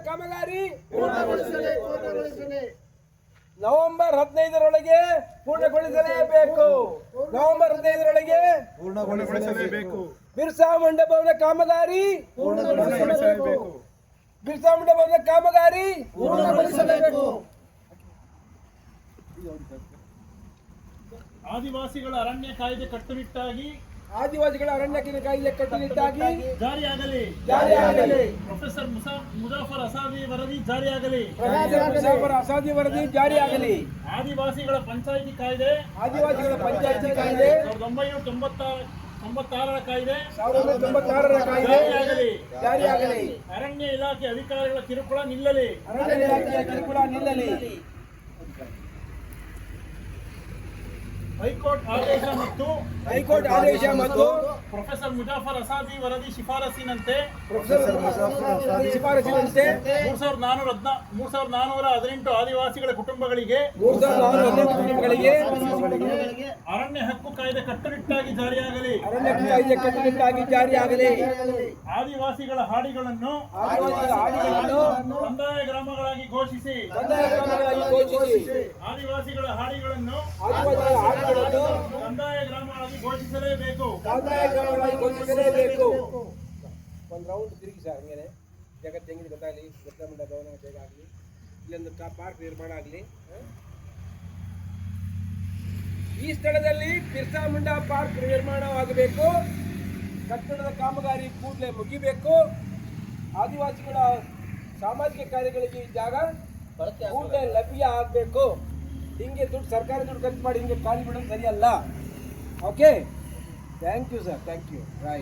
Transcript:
ಕಾಮಗಾರಿ November 15ರೊಳಗೆ ಪೂರ್ಣಗೊಳಿಸಲೇಬೇಕು. November 15ರೊಳಗೆ ಪೂರ್ಣಗೊಳಿಸಲೇಬೇಕು. Birsa Munda ಭವನ ಕಾಮಗಾರಿ ಪೂರ್ಣಗೊಳಿಸಲೇಬೇಕು. ಬಿರ್ಸಾ ಮುಂಡಾ ಭವನ ಕಾಮಗಾರಿ ಪೂರ್ಣಗೊಳಿಸಲೇಬೇಕು. ಆದಿವಾಸಿಗಳ ಅರಣ್ಯ ಕಾಯ್ದೆ ಕಟ್ಟುನಿಟ್ಟಾಗಿ ಕಟ್ಟುನಿಟ್ಟಾಗಿ ಜಾರಿಯಾಗಲಿ. ಪ್ರೊಫೆಸರ್ ಮುಜಾಫರ್ ಅಸಾದಿ ವರದಿ ಜಾರಿಯಾಗಲಿ. ಆದಿವಾಸಿಗಳ ಪಂಚಾಯಿತಿ ಕಾಯ್ದೆ 1996ರ ಕಾಯ್ದೆ ಜಾರಿಯಾಗಲಿ. ಅರಣ್ಯ ಇಲಾಖೆ ಅಧಿಕಾರಿಗಳ ಕಿರುಕುಳ ನಿಲ್ಲಲಿ. ಹೈಕೋರ್ಟ್ ಆದೇಶ ಮತ್ತು ಪ್ರೊಫೆಸರ್ ಮುಜಾಫರ್ ಅಸಾದಿ ವರದಿ ಶಿಫಾರಸಿನಂತೆ 3418 ಆದಿವಾಸಿಗಳ ಕುಟುಂಬಗಳಿಗೆ ಅರಣ್ಯ ಹಕ್ಕು ಕಾಯ್ದೆ ಕಟ್ಟುನಿಟ್ಟಾಗಿ ಜಾರಿಯಾಗಲಿ. ಆದಿವಾಸಿಗಳ ಹಾಡಿಗಳನ್ನು ಕಂದಾಯ ಗ್ರಾಮಗಳಾಗಿ ಘೋಷಿಸಿ ಆದಿವಾಸಿಗಳ ಹಾಡಿಗಳನ್ನು ಕಂದಾಯ ಗ್ರಾಮಗಳಾಗಿ ಘೋಷಿಸಲೇಬೇಕು. ಒಂದು ರೌಂಡ್ ತಿರುಗಿ ಸರ್, ಹಂಗೇನೆ ಜಗತ್ತು ಹೆಂಗಿದೆ ಗೊತ್ತಾಗಲಿ. ಬಿರ್ಸಾ ಮುಂಡಾ ಭವನ ಬೇಗ ಆಗಲಿ, ಇಲ್ಲೊಂದು ಪಾರ್ಕ್ ನಿರ್ಮಾಣ ಆಗಲಿ. ಈ ಸ್ಥಳದಲ್ಲಿ ಬಿರ್ಸಾ ಮುಂಡಾ ಪಾರ್ಕ್ ನಿರ್ಮಾಣವಾಗಬೇಕು. ಕಟ್ಟಡದ ಕಾಮಗಾರಿ ಕೂಡಲೇ ಮುಗಿಬೇಕು. ಆದಿವಾಸಿಗಳ ಸಾಮಾಜಿಕ ಕಾರ್ಯಗಳಿಗೆ ಜಾಗ ಕೂಡಲೇ ಲಭ್ಯ ಆಗಬೇಕು. ಹಿಂಗೆ ಸರ್ಕಾರ ದುಡ್ಡು ಖರ್ಚು ಮಾಡಿ ಹಿಂಗೆ ಖಾಲಿ ಬಿಡೋದು ಸರಿಯಲ್ಲ. Okay, thank you sir, thank you. Right.